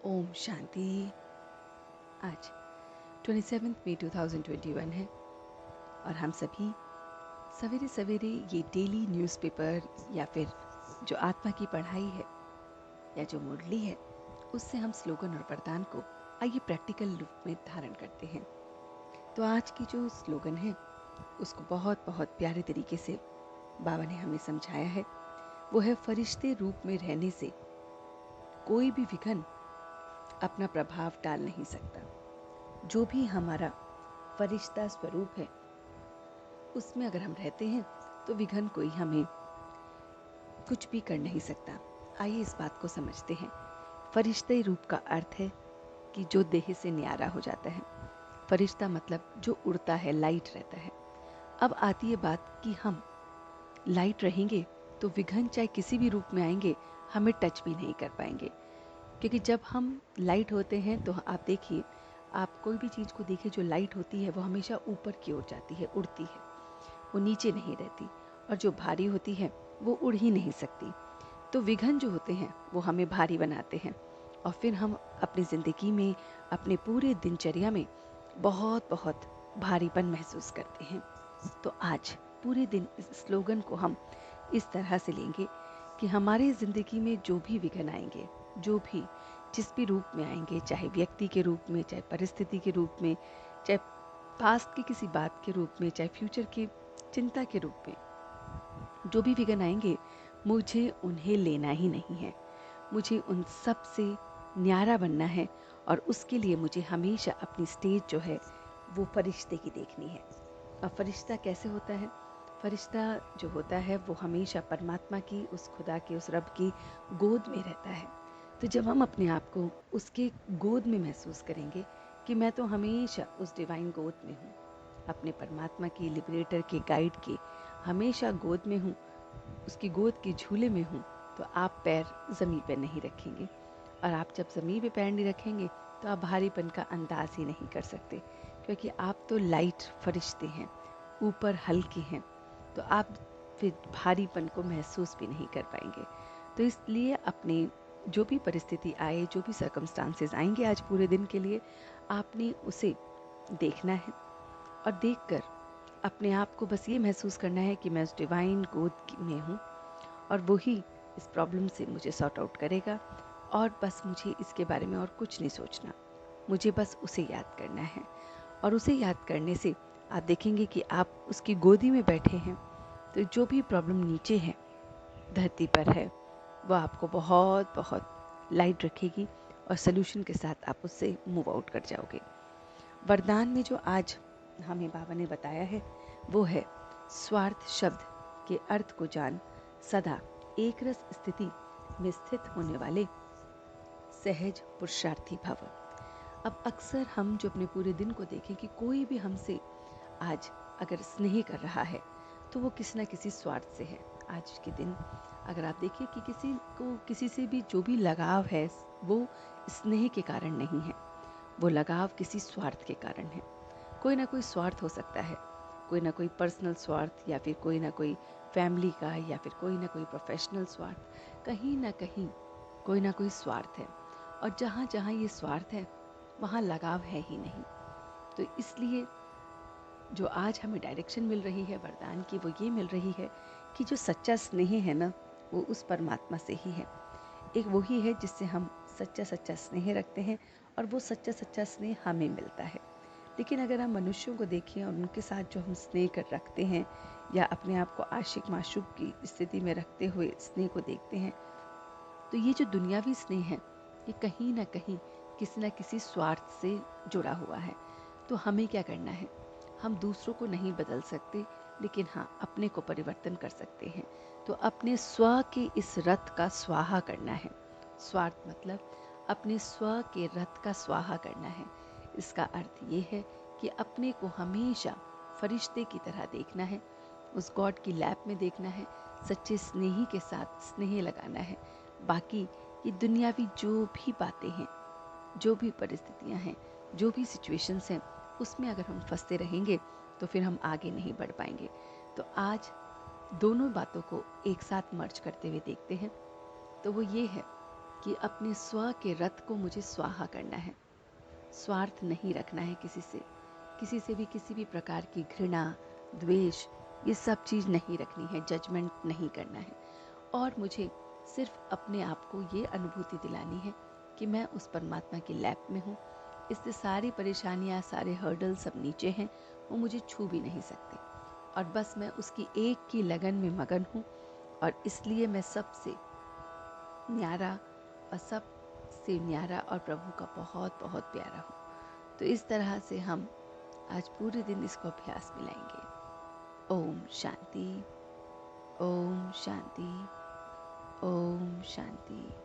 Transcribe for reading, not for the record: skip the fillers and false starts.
ओम शांति। आज 27 मई 2021 है और हम सभी सवेरे सवेरे ये डेली न्यूज़पेपर या फिर जो आत्मा की पढ़ाई है या जो मुरली है उससे हम स्लोगन और वरदान को आइए प्रैक्टिकल रूप में धारण करते हैं। तो आज की जो स्लोगन है उसको बहुत बहुत प्यारे तरीके से बाबा ने हमें समझाया है। वो है, फरिश्ते रूप में रहने से कोई भी विघ्न अपना प्रभाव डाल नहीं सकता। जो भी हमारा फरिश्ता स्वरूप है उसमें अगर हम रहते हैं तो विघ्न कोई हमें कुछ भी कर नहीं सकता। आइए इस बात को समझते हैं। फरिश्ते रूप का अर्थ है कि जो देह से न्यारा हो जाता है। फरिश्ता मतलब जो उड़ता है, लाइट रहता है। अब आती है बात कि हम लाइट रहेंगे तो विघ्न चाहे किसी भी रूप में आएंगे हमें टच भी नहीं कर पाएंगे, क्योंकि जब हम लाइट होते हैं तो आप देखिए, आप कोई भी चीज़ को देखिए, जो लाइट होती है वो हमेशा ऊपर की ओर जाती है, उड़ती है, वो नीचे नहीं रहती। और जो भारी होती है वो उड़ ही नहीं सकती। तो विघ्न जो होते हैं वो हमें भारी बनाते हैं और फिर हम अपनी ज़िंदगी में, अपने पूरे दिनचर्या में बहुत बहुत भारीपन महसूस करते हैं। तो आज पूरे दिन इस स्लोगन को हम इस तरह से लेंगे कि हमारी ज़िंदगी में जो भी विघ्न आएंगे, जो भी जिस भी रूप में आएंगे, चाहे व्यक्ति के रूप में, चाहे परिस्थिति के रूप में, चाहे पास्ट की किसी बात के रूप में, चाहे फ्यूचर की चिंता के रूप में, जो भी विघ्न आएंगे मुझे उन्हें लेना ही नहीं है। मुझे उन सब से न्यारा बनना है और उसके लिए मुझे हमेशा अपनी स्टेज जो है वो फरिश्ते की देखनी है। और फरिश्ता कैसे होता है? फरिश्ता जो होता है वो हमेशा परमात्मा की, उस खुदा की, उस रब की गोद में रहता है। तो जब हम अपने आप को उसके गोद में महसूस करेंगे कि मैं तो हमेशा उस डिवाइन गोद में हूँ, अपने परमात्मा की, लिबरेटर के, गाइड के हमेशा गोद में हूँ, उसकी गोद के झूले में हूँ, तो आप पैर ज़मीन पर नहीं रखेंगे। और आप जब ज़मीन पे पैर नहीं रखेंगे तो आप भारीपन का अंदाज़ ही नहीं कर सकते, क्योंकि आप तो लाइट फरिश्ते हैं, ऊपर हल्के हैं, तो आप फिर भारीपन को महसूस भी नहीं कर पाएंगे। तो इसलिए अपने जो भी परिस्थिति आए, जो भी सर्कमस्टांसेस आएंगे आज पूरे दिन के लिए, आपने उसे देखना है और देखकर अपने आप को बस ये महसूस करना है कि मैं उस डिवाइन गोद में हूँ और वही इस प्रॉब्लम से मुझे सॉर्ट आउट करेगा। और बस मुझे इसके बारे में और कुछ नहीं सोचना, मुझे बस उसे याद करना है। और उसे याद करने से आप देखेंगे कि आप उसकी गोदी में बैठे हैं, तो जो भी प्रॉब्लम नीचे है, धरती पर है, वो आपको बहुत बहुत लाइट रखेगी और सल्यूशन के साथ आप उससे मूव आउट कर जाओगे। वरदान में जो आज हमें बाबा ने बताया है वो है, स्वार्थ शब्द के अर्थ को जान, सदा एक रस स्थिति में स्थित होने वाले सहज पुरुषार्थी भव। अब अक्सर हम जो अपने पूरे दिन को देखें कि कोई भी हमसे आज अगर स्नेह कर रहा है तो वो किसी न किसी स्वार्थ से है। आज के दिन अगर आप देखिए कि किसी को किसी से भी जो भी लगाव है वो स्नेह के कारण नहीं है, वो लगाव किसी स्वार्थ के कारण है। कोई ना कोई स्वार्थ हो सकता है, कोई ना कोई पर्सनल स्वार्थ, या फिर कोई ना कोई फैमिली का, या फिर कोई ना कोई प्रोफेशनल स्वार्थ। कहीं ना कहीं कोई ना कोई स्वार्थ है, और जहाँ जहाँ ये स्वार्थ है वहाँ लगाव है ही नहीं। तो इसलिए जो आज हमें डायरेक्शन मिल रही है वरदान की, वो ये मिल रही है कि जो सच्चा स्नेह है ना, वो उस परमात्मा से ही है। एक वही है जिससे हम सच्चा सच्चा स्नेह रखते हैं और वो सच्चा सच्चा स्नेह हमें मिलता है। लेकिन अगर हम मनुष्यों को देखें और उनके साथ जो हम स्नेह कर रखते हैं, या अपने आप को आशिक माशूक की स्थिति में रखते हुए स्नेह को देखते हैं, तो ये जो दुनियावी स्नेह है ये कहीं ना कहीं किसी न किसी स्वार्थ से जुड़ा हुआ है। तो हमें क्या करना है? हम दूसरों को नहीं बदल सकते, लेकिन हाँ, अपने को परिवर्तन कर सकते हैं। तो अपने स्व के इस रथ का स्वाहा करना है। स्वार्थ मतलब अपने स्व के रथ का स्वाहा करना है। इसका अर्थ ये है कि अपने को हमेशा फरिश्ते की तरह देखना है, उस गॉड की लैप में देखना है, सच्चे स्नेही के साथ स्नेह लगाना है। बाकी ये दुनियावी जो भी बातें हैं, जो भी परिस्थितियां हैं, जो भी सिचुएशंस हैं, उसमें अगर हम फंसते रहेंगे तो फिर हम आगे नहीं बढ़ पाएंगे। तो आज दोनों बातों को एक साथ मर्ज करते हुए देखते हैं। तो वो ये है कि अपने स्व के रथ को मुझे स्वाहा करना है। स्वार्थ नहीं रखना है किसी से भी किसी भी प्रकार की घृणा, द्वेष, ये सब चीज़ नहीं रखनी है, जजमेंट नहीं करना है। और मुझे सिर्फ अपने आप को ये अनुभूति दिलानी है कि मैं उस परमात्मा की लैप में हूँ। इससे सारी परेशानियाँ, सारे हर्डल सब नीचे हैं, वो मुझे छू भी नहीं सकते। और बस मैं उसकी एक की लगन में मगन हूँ, और इसलिए मैं सबसे न्यारा और सबसे न्यारा और प्रभु का बहुत बहुत प्यारा हूँ। तो इस तरह से हम आज पूरे दिन इसको अभ्यास मिलाएंगे। ओम शांति, ओम शांति, ओम शांति।